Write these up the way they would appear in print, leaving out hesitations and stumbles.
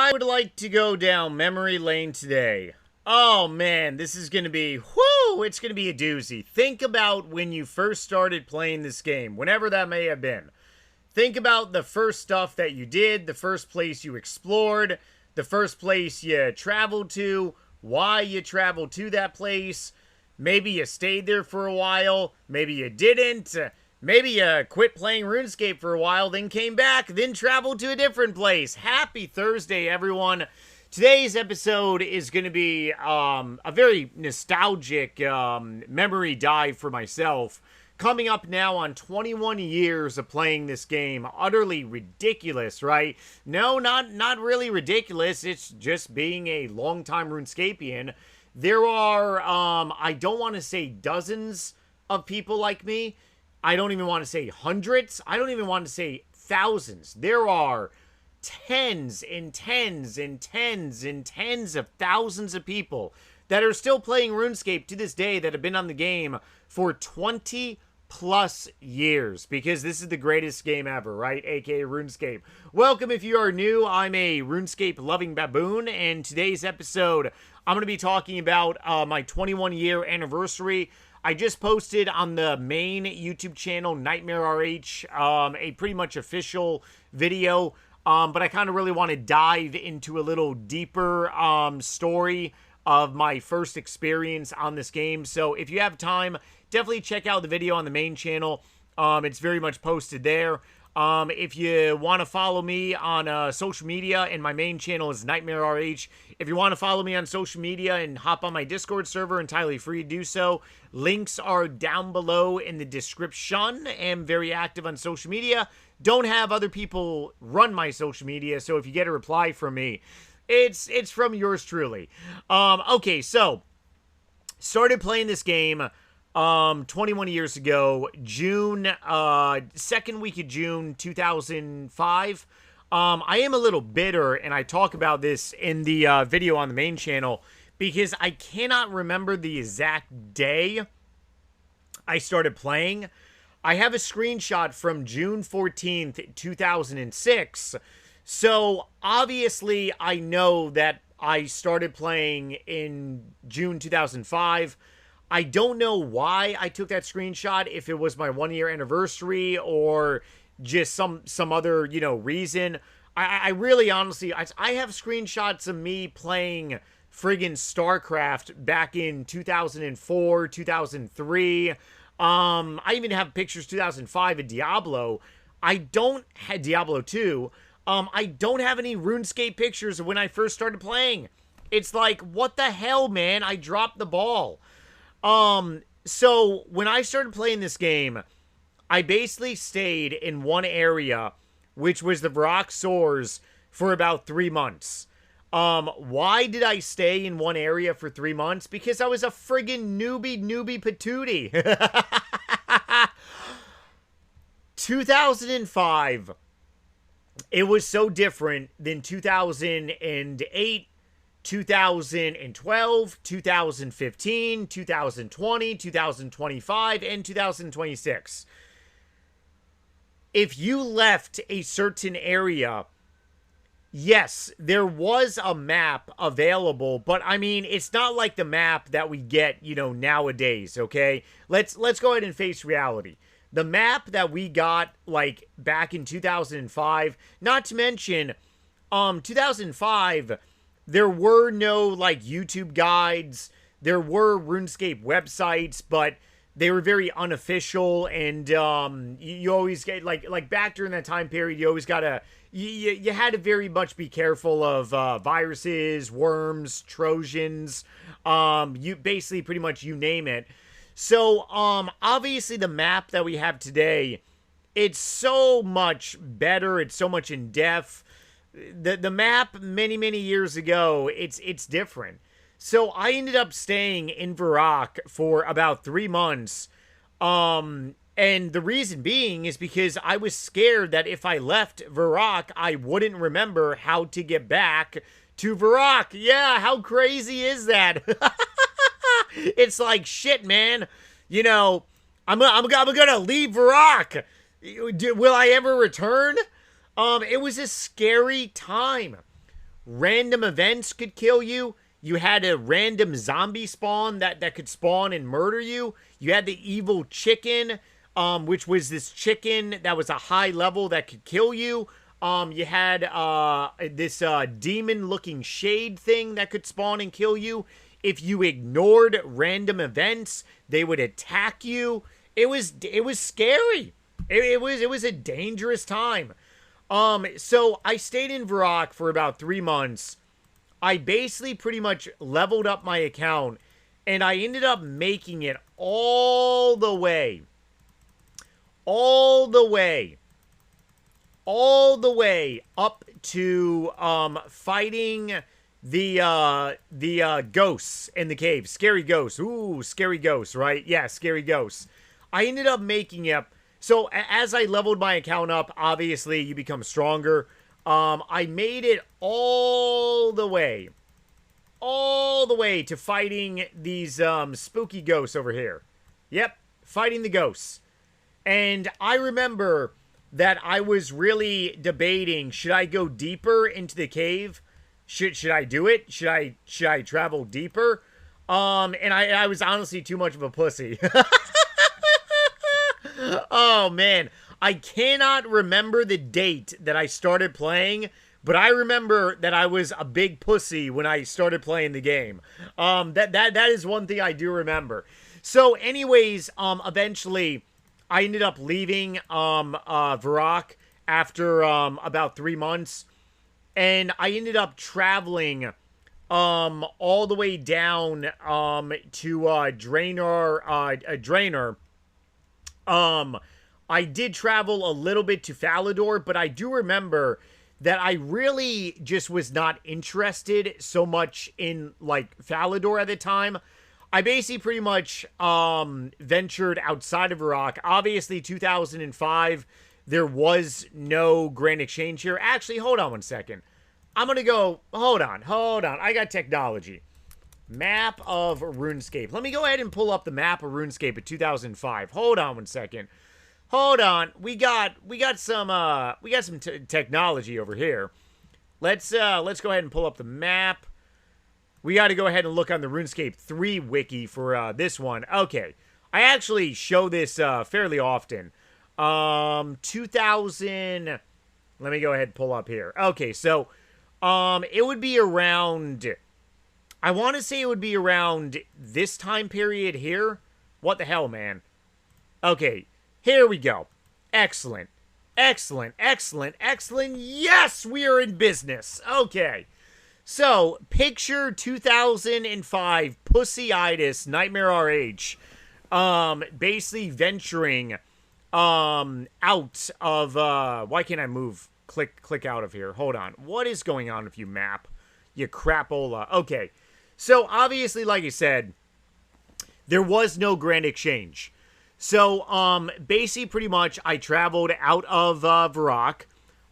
I would like to go down memory lane today. Oh man, this is gonna be, whoo, it's gonna be a doozy. Think about when you first started playing this game, whenever that may have been. Think about the first stuff that you did, the first place you explored, the first place you traveled to, why you traveled to that place. Maybe you stayed there for a while, maybe you didn't. Maybe you quit playing Runescape for a while, then came back, then traveled to a different place. Happy Thursday, everyone. Today's episode is going to be a very nostalgic memory dive for myself. Coming up now on 21 years of playing this game. Utterly ridiculous, right? No, not really ridiculous. It's just being a longtime RuneScapian. There are, I don't want to say dozens of people like me. I don't even want to say hundreds. I don't even want to say thousands. There are tens and tens and tens and tens of thousands of people that are still playing RuneScape to this day that have been on the game for 20 plus years, because this is the greatest game ever, right? AKA RuneScape. Welcome if you are new. I'm a RuneScape loving baboon, and today's episode I'm going to be talking about my 21 year anniversary. I just posted on the main YouTube channel, Nightmare RH, a pretty much official video, but I kind of really want to dive into a little deeper story of my first experience on this game. So if you have time, definitely check out the video on the main channel. It's very much posted there. If you want to follow me on social media, and my main channel is Nightmare RH. If you want to follow me on social media and hop on my Discord server, entirely free to do so. Links are down below in the description. I'm very active on social media. Don't have other people run my social media, so if you get a reply from me, it's from yours truly. Okay, so started playing this game 21 years ago, second week of June 2005. I am a little bitter, and I talk about this in the video on the main channel, because I cannot remember the exact day I started playing. I have a screenshot from June 14th, 2006. So obviously I know that I started playing in June 2005. I don't know why I took that screenshot, if it was my 1 year anniversary or just some other, reason. I really honestly, I have screenshots of me playing friggin' StarCraft back in 2004, 2003. I even have pictures 2005 of Diablo. I don't have Diablo 2. I don't have any RuneScape pictures of when I first started playing. It's like, what the hell, man? I dropped the ball. So when I started playing this game, I basically stayed in one area, which was the Varrock Soars, for about 3 months. Why did I stay in one area for 3 months? Because I was a friggin' newbie patootie. 2005, it was so different than 2008, 2012, 2015, 2020, 2025, and 2026. If you left a certain area, yes, there was a map available, but I mean, it's not like the map that we get, nowadays, okay? Let's go ahead and face reality. The map that we got, like, back in 2005, not to mention, 2005, there were no, like, YouTube guides. There were RuneScape websites, but they were very unofficial, and you always get, like back during that time period, you always gotta, you had to very much be careful of viruses, worms, Trojans, you basically pretty much you name it. So, obviously the map that we have today, it's so much better, it's so much in depth. The map many years ago, it's different. So I ended up staying in Varrock for about 3 months. And the reason being is because I was scared that if I left Varrock, I wouldn't remember how to get back to Varrock. Yeah, how crazy is that? It's like, shit, man. I'm gonna leave Varrock. Will I ever return? It was a scary time. random events could kill you. You had a random zombie spawn that could spawn and murder you. You had the evil chicken, which was this chicken that was a high level that could kill you. You had this demon-looking shade thing that could spawn and kill you. If you ignored random events, they would attack you. It was scary. It was a dangerous time. So I stayed in Varrock for about 3 months. I basically pretty much leveled up my account, and I ended up making it all the way up to fighting the ghosts in the cave. Scary ghosts. Ooh, scary ghosts, right? Yeah, scary ghosts. I ended up making it. So as I leveled my account up, obviously you become stronger. I made it all the way to fighting these spooky ghosts over here. Yep, fighting the ghosts. And I remember that I was really debating, should I go deeper into the cave? Should I do it? Should I travel deeper? And I was honestly too much of a pussy. Oh man, I cannot remember the date that I started playing, but I remember that I was a big pussy when I started playing the game. That is one thing I do remember. So anyways, eventually I ended up leaving Varrock after about 3 months, and I ended up traveling all the way down to Draenor. I did travel a little bit to Falador, but I do remember that I really just was not interested so much in, like, Falador at the time. I basically pretty much ventured outside of Varrock. Obviously, 2005, there was no Grand Exchange here. Actually, hold on one second. I'm going to go... Hold on. I got technology. Map of RuneScape. Let me go ahead and pull up the map of RuneScape at 2005. Hold on one second. Hold on. We got some technology over here. Let's go ahead and pull up the map. We got to go ahead and look on the RuneScape 3 wiki for this one. Okay. I actually show this fairly often. 2000. Let me go ahead and pull up here. Okay, so it would be around, I want to say it would be around this time period here. What the hell, man? Okay, here we go. Excellent. Yes, we are in business. Okay. So, picture 2005 Pussyitis Nightmare RH. Basically venturing out of why can't I move? Click out of here. Hold on. What is going on with you, map? You crapola. Okay. So, obviously, like I said, there was no Grand Exchange. So, basically, pretty much, I traveled out of Varrock.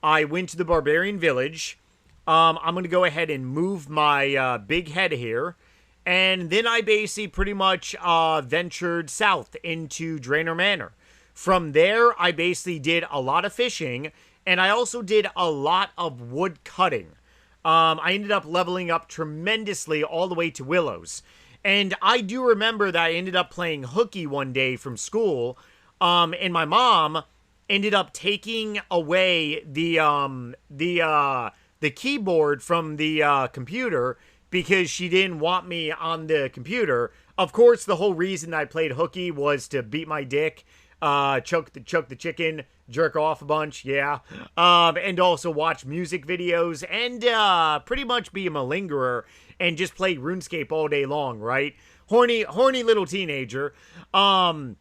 I went to the Barbarian Village. I'm going to go ahead and move my big head here. And then I basically pretty much ventured south into Draenor Manor. From there, I basically did a lot of fishing. And I also did a lot of wood cutting. I ended up leveling up tremendously all the way to Willows. And I do remember that I ended up playing hooky one day from school. And my mom ended up taking away the keyboard from the computer because she didn't want me on the computer. Of course, the whole reason I played hooky was to beat my dick, choke the chicken, jerk off a bunch, yeah, and also watch music videos and pretty much be a malingerer and just play RuneScape all day long, right? Horny little teenager. I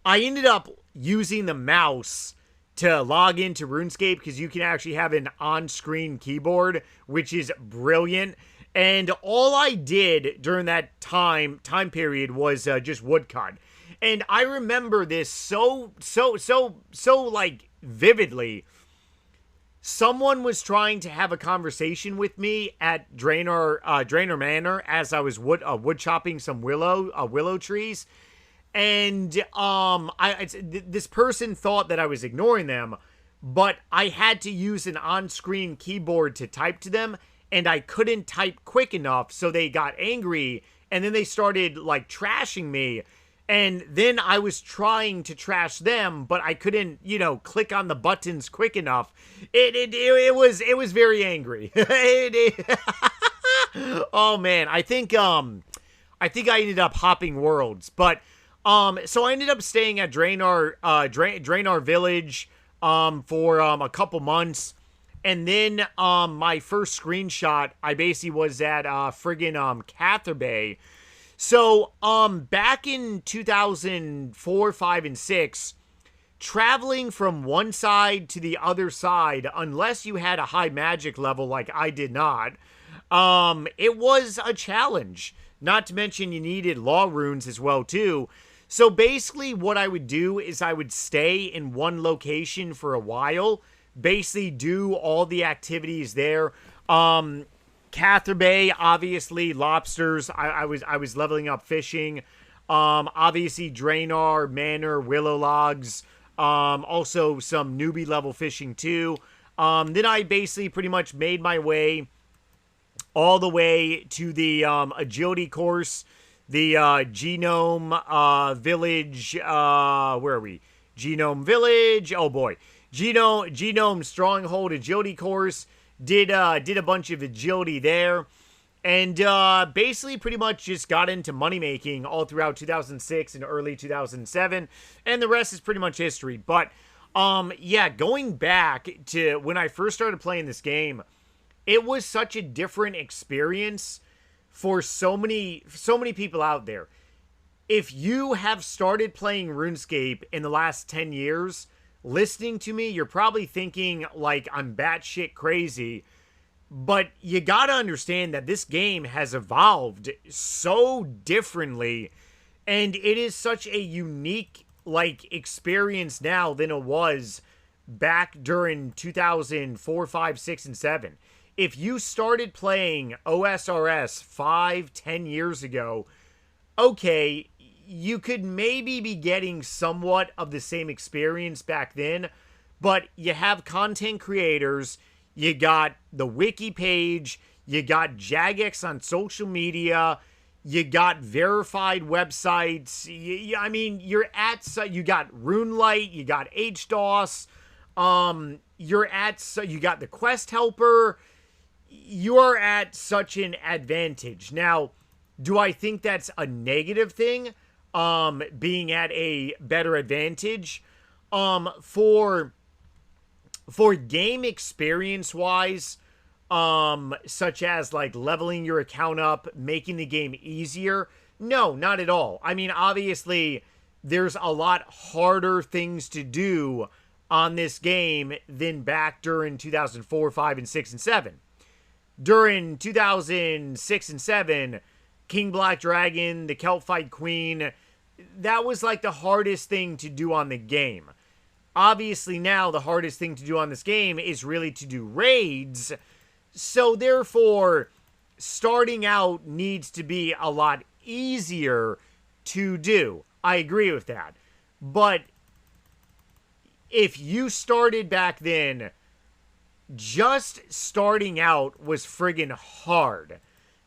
ended up using the mouse to log into RuneScape because you can actually have an on-screen keyboard, which is brilliant. And all I did during that time period was just woodcut. And I remember this so like vividly. Someone was trying to have a conversation with me at Draenor Manor as I was wood chopping some willow trees. And this person thought that I was ignoring them, but I had to use an on-screen keyboard to type to them, and I couldn't type quick enough, so they got angry, and then they started, like, trashing me. And then I was trying to trash them, but I couldn't, you know, click on the buttons quick enough. It was very angry. Oh man, I think I ended up hopping worlds, but so I ended up staying at Draenor Village for a couple months, and then my first screenshot, I basically was at friggin' Cather Bay. So back in 2004, 5, and 6, traveling from one side to the other side, unless you had a high magic level like I did not, it was a challenge. Not to mention you needed law runes as well too. So basically what I would do is I would stay in one location for a while, basically do all the activities there. Cather Bay, obviously lobsters. I was leveling up fishing. Obviously Draenor Manor, Willow Logs. Also some newbie level fishing too. Then I basically pretty much made my way all the way to the agility course, the Genome Village. Where are we? Genome Village. Oh boy, Genome Stronghold agility course. Did a bunch of agility there, and basically pretty much just got into money making all throughout 2006 and early 2007, and the rest is pretty much history. But yeah, going back to when I first started playing this game, it was such a different experience for so many people out there. If you have started playing RuneScape in the last 10 years, listening to me, you're probably thinking like I'm batshit crazy, but you gotta understand that this game has evolved so differently, and it is such a unique like experience now than it was back during 2004, 5, 6, and 7. If you started playing OSRS 5, 10 years ago, okay, you could maybe be getting somewhat of the same experience back then, but you have content creators, you got the wiki page, you got Jagex on social media, you got verified websites. I mean, you got RuneLight, you got HDOS, you got the Quest Helper. You're at such an advantage. Now, do I think that's a negative thing? Being at a better advantage, for game experience wise, such as like leveling your account up, making the game easier. No, not at all. I mean, obviously there's a lot harder things to do on this game than back during 2004, 5, and 6, and 7. During 2006 and 7, King Black Dragon, the Kelpfight Queen, that was like the hardest thing to do on the game. Obviously now the hardest thing to do on this game is really to do raids. So therefore, starting out needs to be a lot easier to do. I agree with that. But if you started back then, just starting out was friggin' hard.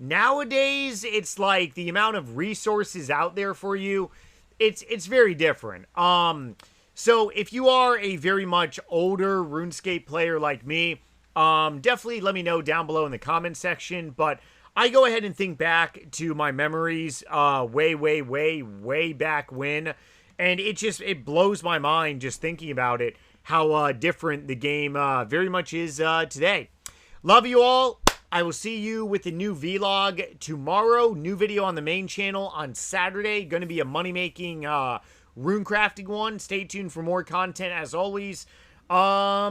Nowadays, it's like the amount of resources out there for you, it's very different. So if you are a very much older RuneScape player like me, definitely let me know down below in the comment section. But I go ahead and think back to my memories way back when, and it blows my mind just thinking about it, how different the game very much is today. Love you all. I will see you with a new vlog tomorrow. New video on the main channel on Saturday. Going to be a money-making rune crafting one. Stay tuned for more content as always. Yeah.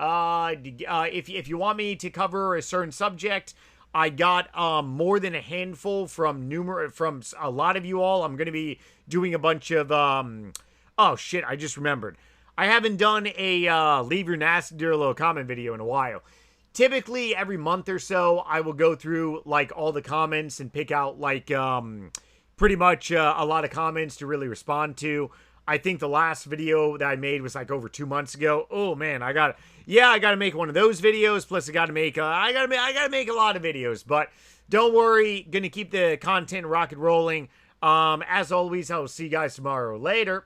If you want me to cover a certain subject, I got more than a handful from a lot of you all. I'm going to be doing a bunch of oh shit, I just remembered. I haven't done a leave your nasty dear little comment video in a while. Typically, every month or so, I will go through, like, all the comments and pick out, like, pretty much a lot of comments to really respond to. I think the last video that I made was like over 2 months ago. Oh man, I gotta make one of those videos. Plus, I gotta make a lot of videos. But don't worry, gonna keep the content rocket rolling. As always, I will see you guys tomorrow. Later.